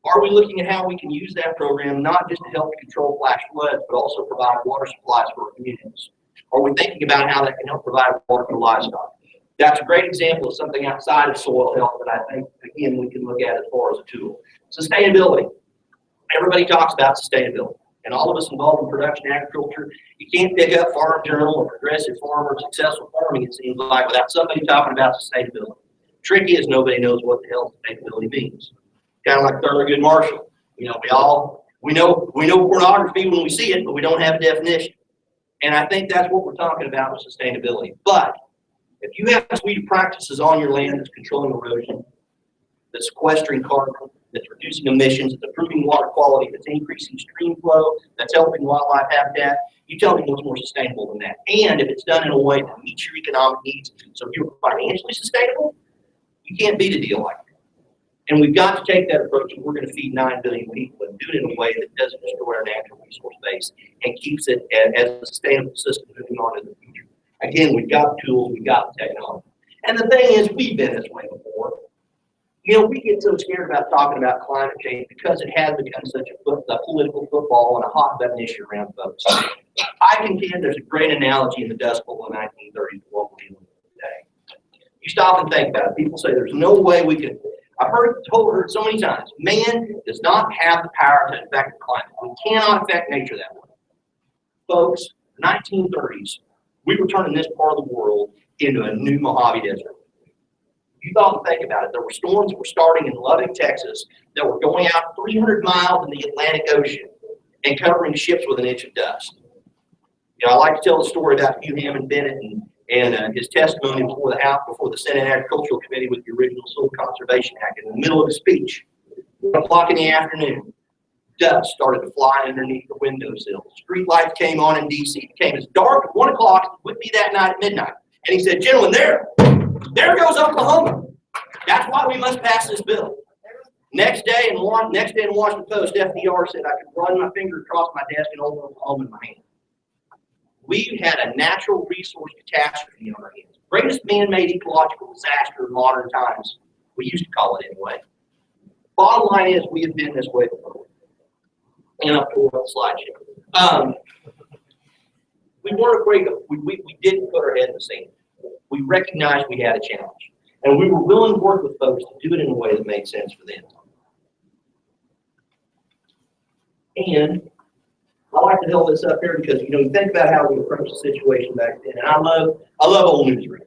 Are we looking at how we can use that program not just to help control flash floods, but also provide water supplies for our communities? Are we thinking about how that can help provide water for livestock? That's a great example of something outside of soil health that I think, again, we can look at as far as a tool. Sustainability. Everybody talks about sustainability. And all of us involved in production agriculture, you can't pick up Farm Journal or Progressive Farmer or Successful Farming, it seems like, without somebody talking about sustainability. Trick is nobody knows what the hell sustainability means. Kind of like Thurgood Marshall. You know, we know pornography when we see it, but we don't have a definition. And I think that's what we're talking about with sustainability. But if you have a suite of practices on your land that's controlling erosion, that's sequestering carbon, that's reducing emissions, that's improving water quality, that's increasing stream flow, that's helping wildlife habitat, you tell me what's more sustainable than that. And if it's done in a way that meets your economic needs, so if you're financially sustainable, you can't beat a deal like that. And we've got to take that approach if we're going to feed 9 billion people and do it in a way that doesn't destroy our natural resource base and keeps it as a sustainable system moving on in the future. Again, we've got the tools, we've got the technology. And the thing is, we've been this way before. You know, we get so scared about talking about climate change because it has become such a political football and a hot button issue around folks. I contend there's a great analogy in the Dust Bowl in the 1930s for what we're dealing with today. You stop and think about it. People say there's no way we could. I've heard so many times, man does not have the power to affect the climate. We cannot affect nature that way. Folks, the 1930s, we were turning this part of the world into a new Mojave Desert. You thought to think about it. There were storms that were starting in Lubbock, Texas, that were going out 300 miles in the Atlantic Ocean. and covering ships with an inch of dust. You know, I like to tell the story about Hugh Hammond Bennett and his testimony before the House, before the Senate Agricultural Committee with the original Soil Conservation Act. In the middle of his speech, 1 o'clock in the afternoon, dust started to fly underneath the windowsill. Street lights came on in DC. It became as dark at 1 o'clock as it would be that night at midnight. And he said, gentlemen, there goes Oklahoma. That's why we must pass this bill. Next day in Washington Post, FDR said I could run my finger across my desk and hold Oklahoma in my hand. We've had a natural resource catastrophe on our hands. Greatest man-made ecological disaster of modern times. We used to call it anyway. Bottom line is we have been this way before. And up to the slideshow. We weren't afraid of, we didn't put our head in the sand. We recognized we had a challenge. And we were willing to work with folks to do it in a way that made sense for them. And I like to hold this up here because, you know, you think about how we approached the situation back then. And I love old newsreels.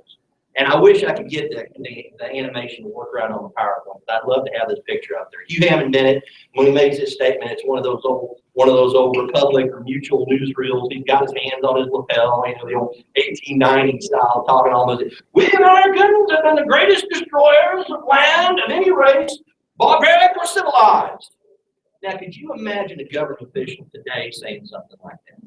And I wish I could get the animation to work right on the PowerPoint. But I'd love to have this picture up there. Hugh Hammond Bennett, when he makes his statement, it's one of those old Republic or Mutual newsreels. He's got his hands on his lapel, you know, the old 1890 style, talking almost. We Americans have been the greatest destroyers of land of any race, barbaric or civilized. Now, could you imagine a government official today saying something like that?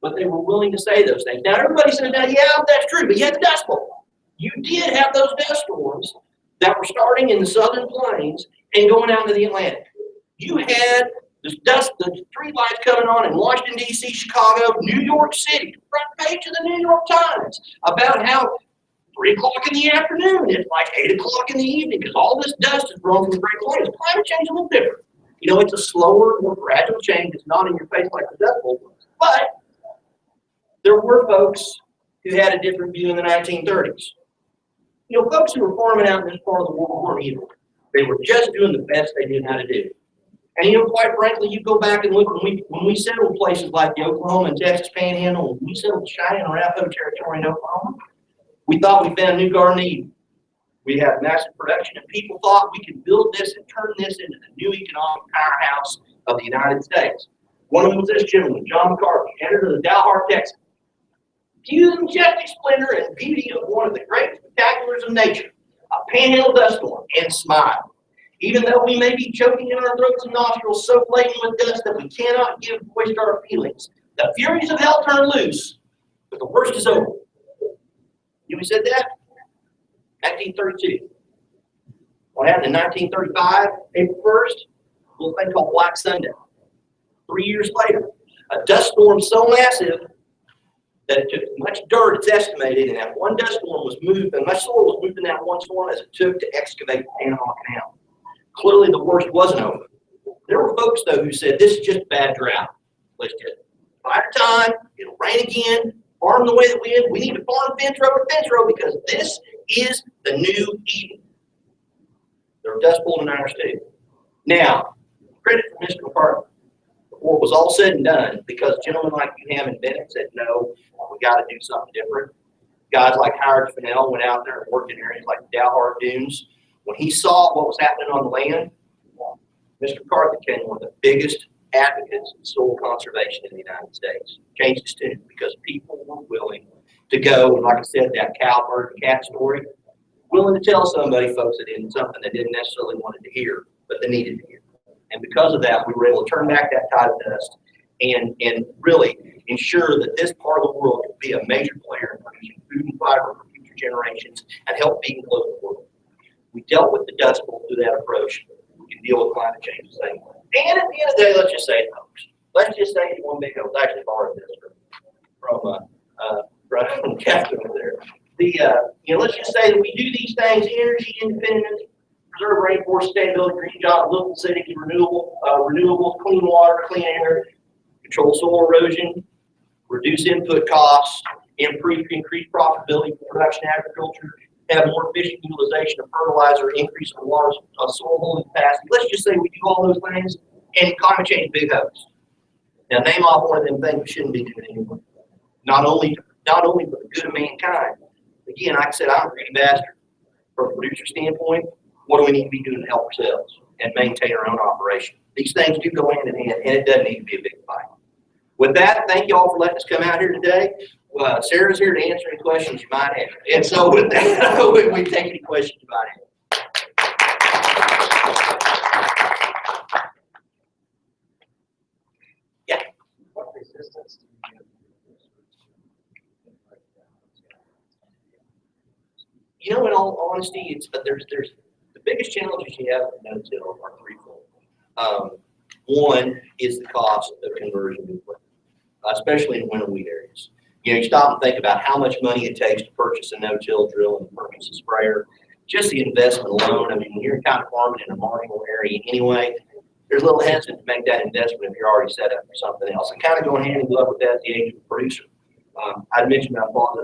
But they were willing to say those things. Now, everybody says, now, yeah, that's true, but you had the Dust Bowl. You did have those dust storms that were starting in the southern plains and going out into the Atlantic. You had the street lights coming on in Washington, D.C., Chicago, New York City, front page of the New York Times, about how 3 o'clock in the afternoon, it's like 8 o'clock in the evening, because all this dust is blown from the Great Plains. Climate change is a little different. You know, it's a slower, more gradual change. It's not in your face like the Dust Bowl was. But there were folks who had a different view in the 1930s. You know, folks who were farming out in this part of the world weren't evil. They were just doing the best they knew how to do. And, you know, quite frankly, you go back and look, when we settled places like the Oklahoma and Texas Panhandle, when we settled Cheyenne and Arapaho territory in Oklahoma, we thought we found New Garden Eden. We had massive production, and people thought we could build this and turn this into the new economic powerhouse of the United States. One of them was this gentleman, John McCarthy, editor of the Dalhart Texan. View the majestic splendor and beauty of one of the great spectaculars of nature, a panhandle dust storm, and smile. Even though we may be choking in our throats and nostrils so laden with dust that we cannot give voice to our feelings, the furies of hell turn loose, but the worst is over. You know who said that? 1932. What happened in 1935, April 1st? A little thing called Black Sunday. 3 years later, a dust storm so massive that it took as much dirt, it's estimated, and that one dust storm was moved, and much soil was moved in that one storm as it took to excavate the Panama Canal. Clearly, the worst wasn't over. There were folks, though, who said, this is just bad drought. Let's just buy our time, it'll rain again, farm the way that we need to farm fence row to fence row because this is the new Eden. There were dust bowl deniers, too. Now, credit for Mr. McCarthy. Before it was all said and done, because gentlemen like Hugh Hammond Bennett said, no, we got to do something different. Guys like Howard Fennell went out there and worked in areas like the Dalhart Dunes. When he saw what was happening on the land, Mr. McCarthy became one of the biggest advocates of soil conservation in the United States. Changed his tune because people were willing to go, and like I said, that cow, bird, and cat story, willing to tell somebody, folks, that didn't something they didn't necessarily want to hear, but they needed to hear. And because of that, we were able to turn back that tide of dust and really ensure that this part of the world could be a major player in producing food and fiber for future generations and help feed the global world. We dealt with the dust bowl through that approach. We can deal with climate change the same way. And at the end of the day, let's just say it, folks. Let's just say it's one big hill. I actually borrowed this from Captain over there. Let's just say that we do these things: energy independence, preserve rainforest, sustainability, green jobs, local cities, renewables, clean water, clean air, control soil erosion, reduce input costs, increase profitability for production agriculture, have more efficient utilization of fertilizer, increase in water soil holding capacity. Let's just say we do all those things, and climate change big hoax. Now name off one of them things we shouldn't be doing anymore. Not only for the good of mankind. Again, like I said, I'm a greedy bastard. From a producer standpoint, what do we need to be doing to help ourselves? and maintain our own operation. These things do go hand in hand, and it doesn't need to be a big fight. With that, thank you all for letting us come out here today. Sarah's here to answer any questions you might have. And so with that, we take any questions you might have. Yeah. What resistance do you get? You know, in all honesty, it's there's the biggest challenges you have in no-till are threefold. One is the cost of conversion to equipment, especially in winter wheat areas. You know, you stop and think about how much money it takes to purchase a no-till drill and purchase a sprayer. Just the investment alone. I mean, when you're kind of farming in a marginal area anyway, there's a little hesitant to make that investment if you're already set up for something else. And kind of going hand in glove with that at the age of a producer. I mentioned I farmed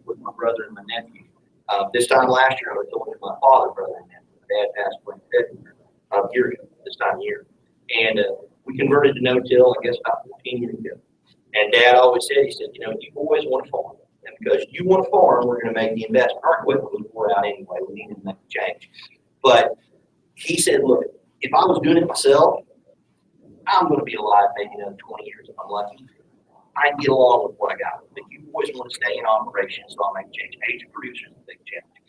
with my brother and my nephew. This time last year, I was talking to my father, brother, and nephew. My dad passed away in February, a year ago, this time of year. And we converted to no-till, I guess, about 15 years ago. And Dad always said, he said, you know, you boys want to farm. And because you want to farm, we're going to make the investment. Our equipment was wore out anyway. We needed to make a change. But he said, look, if I was doing it myself, I'm going to be alive maybe another 20 years if I'm lucky. I can get along with what I got. But you boys want to stay in operation, so I'll make a change. Age of producers is a big challenge.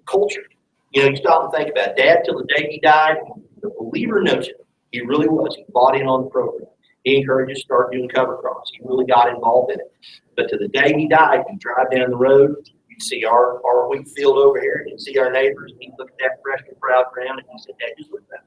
Culture. You know, you stop and think about it. Dad, till the day he died, the believer knows it. He really was. He bought in on the program. He encouraged us to start doing cover crops. He really got involved in it. But to the day he died, you drive down the road, you'd see our wheat field over here, and you'd see our neighbors, and he'd look at that fresh and proud ground, and he said, Dad, just look at that.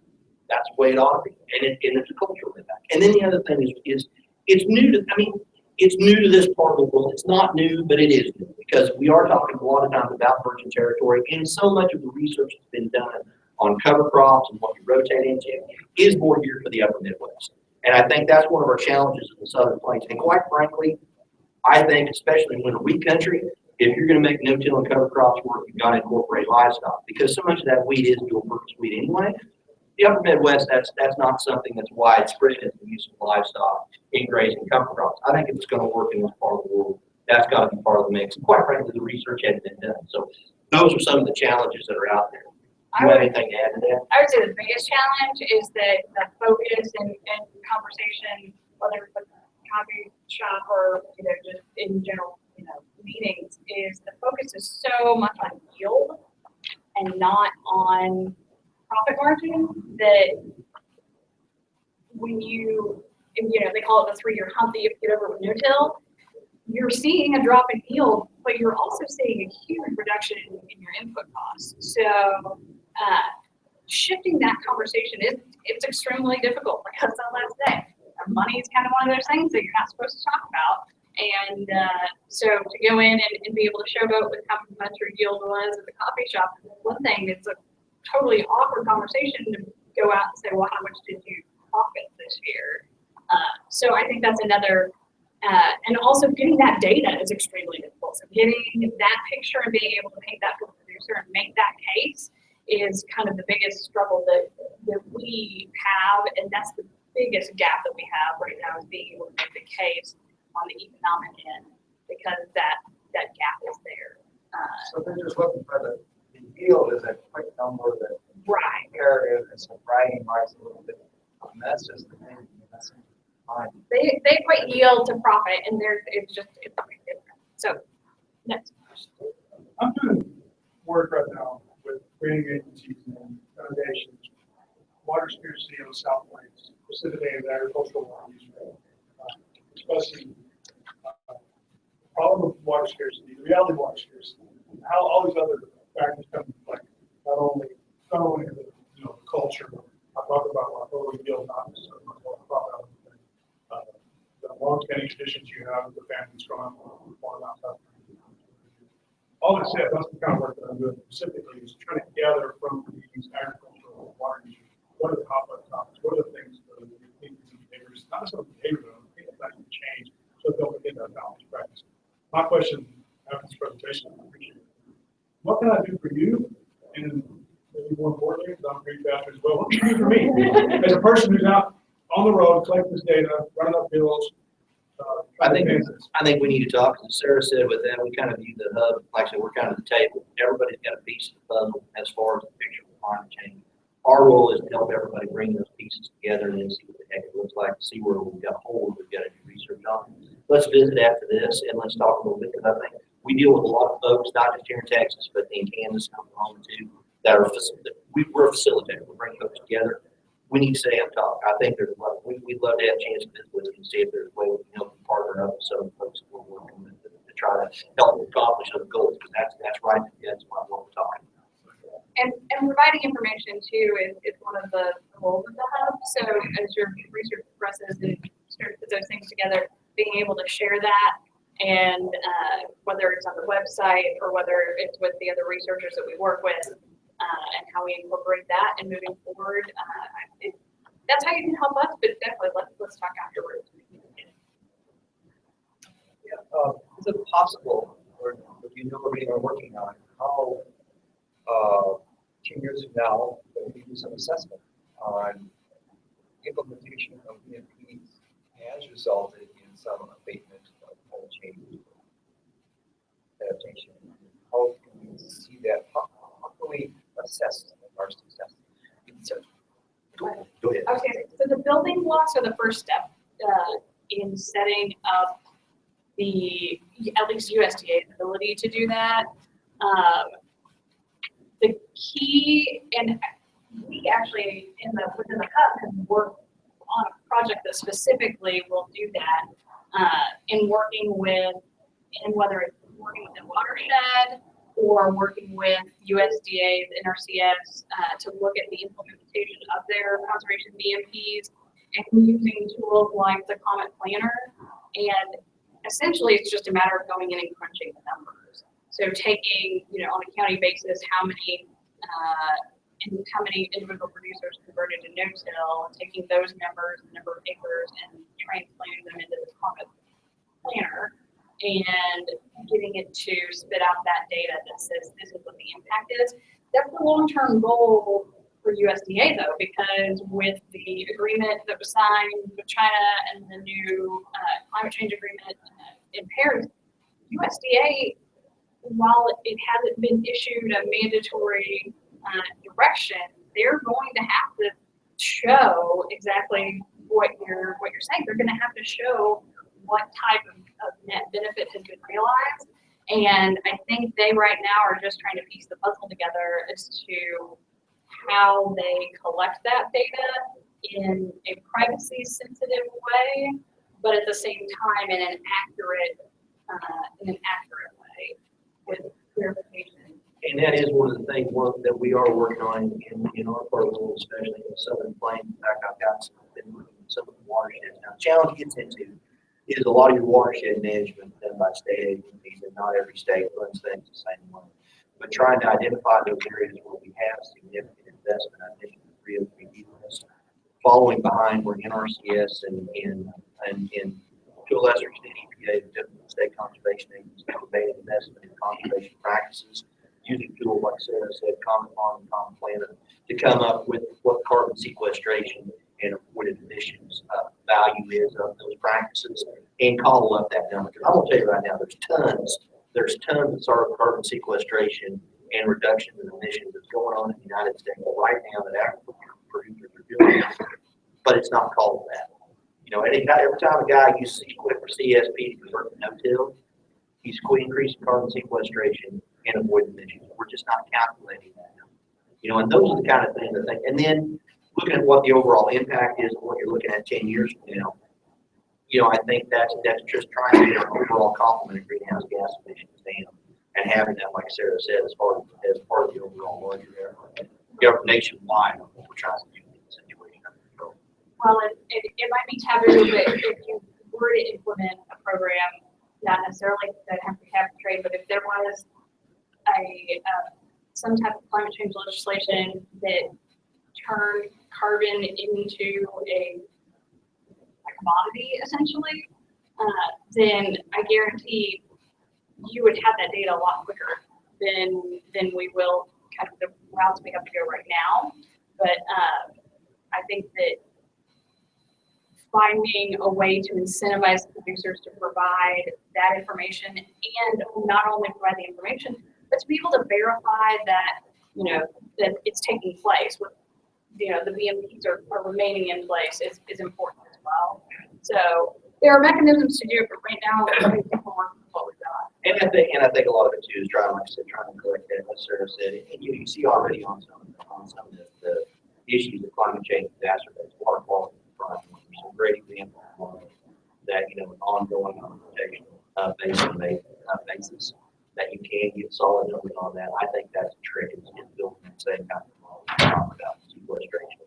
That's the way it ought to be. And it's a cultural impact. And then the other thing is it's new to, I mean, it's new to this part of the world. It's not new, but it is new because we are talking a lot of times about virgin territory, and so much of the research that's been done on cover crops and what you rotate into is more geared for the upper Midwest. And I think that's one of our challenges in the Southern Plains. And quite frankly, I think, especially in winter wheat country, if you're going to make no-till and cover crops work, you've got to incorporate livestock because so much of that wheat is dual-purpose wheat anyway. The upper Midwest, that's not something that's widespread in the use of livestock in grazing cover crops. I think if it's going to work in this part of the world, that's got to be part of the mix. And quite frankly, the research hasn't been done. So those are some of the challenges that are out there. Do you have anything to add to that? I would say the biggest challenge is that the focus and conversation, whether it's a coffee shop or just in general meetings, is the focus is so much on yield and not on profit margin that when they call it the 3-year hump that you have to get over with no-till, you're seeing a drop in yield, but you're also seeing a huge reduction in your input costs. So shifting that conversation it's extremely difficult because the last day, money is kind of one of those things that you're not supposed to talk about. And so to go in and be able to showboat with how much your yield was at the coffee shop is one thing. It's a totally awkward conversation to go out and say, well, how much did you profit this year? So I think that's another, and also getting that data is extremely difficult. So getting that picture and being able to paint that for the producer and make that case is kind of the biggest struggle that we have, and that's the biggest gap that we have right now is being able to make the case on the economic end because that gap is there. So they're just looking for the yield is a quick number that Right. comparative and some bragging rights a little bit. And that's just the thing. That's fine. They equate yield to profit, and it's a big difference. So next question. I'm doing work right now with grading agencies and foundations, water scarcity on the South Plains, precipitated agricultural water use rate, discussing the problem of water scarcity, the reality of water scarcity, and how all these other factors come into play. Not only the culture, I talk about what we deal not necessarily about the long-standing traditions you have, the families growing up on outside. All that said, that's the kind of work that I'm doing specifically is trying to gather from these agricultural water issues. What are the complex topics? What are the things that we think these behaviors, not necessarily behavior, but things that can change so that they'll begin to adopt these practices. My question after this presentation, I appreciate it. What can I do for you? And maybe more importantly, because I'm pretty fast as well, what can you do for me? As a person who's out on the road, collecting this data, running up bills. I think we need to talk. As Sarah said with that, we kind of view the hub, like I said, we're kind of the table. Everybody's got a piece of the puzzle as far as the picture of climate change. Our role is to help everybody bring those pieces together and then see what the heck it looks like, see where we've got holes we've got to do research on. Let's visit after this and let's talk a little bit, because I think we deal with a lot of folks, not just here in Texas, but in Kansas and Oklahoma too, that are we're a facilitator. We're bringing folks together. We need to stay on top. I think there's a lot. We'd love to have a chance to visit with them and see if there's a way we can help them partner up with some of the folks that we're working with to try to help them accomplish those goals. Because that's right. That's what we're talking about. And providing information too is one of the roles of the hub. So as your research progresses and start to put those things together, being able to share that, and whether it's on the website or whether it's with the other researchers that we work with, and how we incorporate that and moving forward, that's how you can help us. But definitely, let's talk afterwards. Yeah, is it possible, or do you know what we are working on, how 10 years from now, that we do some assessment on implementation of EMPs has resulted in some abatement of climate change adaptation? How can we see that? How can we assess our success? Go ahead. Okay, so the building blocks are the first step in setting up the, at least USDA's ability to do that. The key, and we actually within the hub have worked on a project that specifically will do that in working with, and whether it's working with the watershed or working with USDA's NRCS to look at the implementation of their conservation BMPs and using tools like the Comet Planner. And essentially, it's just a matter of going in and crunching the numbers. So taking, on a county basis, how many individual producers converted to no-till, and taking those numbers, the number of acres, and translating them into the Comet Planner, and getting it to spit out that data that says this is what the impact is. That's the long-term goal for USDA, though, because with the agreement that was signed with China and the new climate change agreement in Paris, USDA, while it hasn't been issued a mandatory direction, they're going to have to show exactly what you're saying. They're going to have to show what type of net benefit has been realized. And I think they right now are just trying to piece the puzzle together as to how they collect that data in a privacy sensitive way, but at the same time in an accurate way with verification. And that is one of the things that we are working on in our part of the world, especially in the Southern Plains. In fact, I've got some of the watersheds. Now, the challenge gets into is a lot of your watershed management done by state agencies, and not every state runs things the same way. But trying to identify those areas where we have significant investment, I think, is really key. Following behind where NRCS and to a lesser extent EPA, different state conservation agencies, have made investment in conservation practices, using tools like Sarah said, Comet Farm and Comet Planner, to come up with what carbon sequestration and avoided emissions value is of those practices, and call up that number. I'm going to tell you right now, there's tons of carbon sequestration and reduction in emissions that's going on in the United States right now that agriculture producers are doing, but it's not called that. Every time a guy uses quit for CSP to convert to no-till, he's increasing carbon sequestration and avoiding emissions. We're just not calculating that. And those are the kind of things I think. And then looking at what the overall impact is, what you're looking at 10 years from now, I think that's just trying to get our overall complement of greenhouse gas emissions down, and having that, like Sarah said, as part of the overall larger effort nationwide, what we're trying to do in the situation under control. Well, it might be taboo, but if you were to implement a program, not necessarily that have to have trade, but if there was some type of climate change legislation that turned carbon into a commodity, essentially, then I guarantee you would have that data a lot quicker than we will kind of the routes we have to go right now. But I think that finding a way to incentivize producers to provide that information, and not only provide the information, but to be able to verify that, that it's taking place. the BMPs are remaining in place is important as well. So there are mechanisms to do it, but right now, I think we're working with what we've got. And I think a lot of it too is trying, like I said, trying to collect that, as Sarah said, and you see already on some of the issues of climate change, exacerbates water quality. Some great examples of that, an ongoing computational basis that you can get solid numbers on that. I think that's a trick is building that same kind of model about sequestration.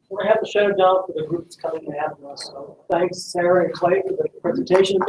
We're going to have to shut it down for the group that's coming in after us. So thanks, Sarah and Clay, for the presentation.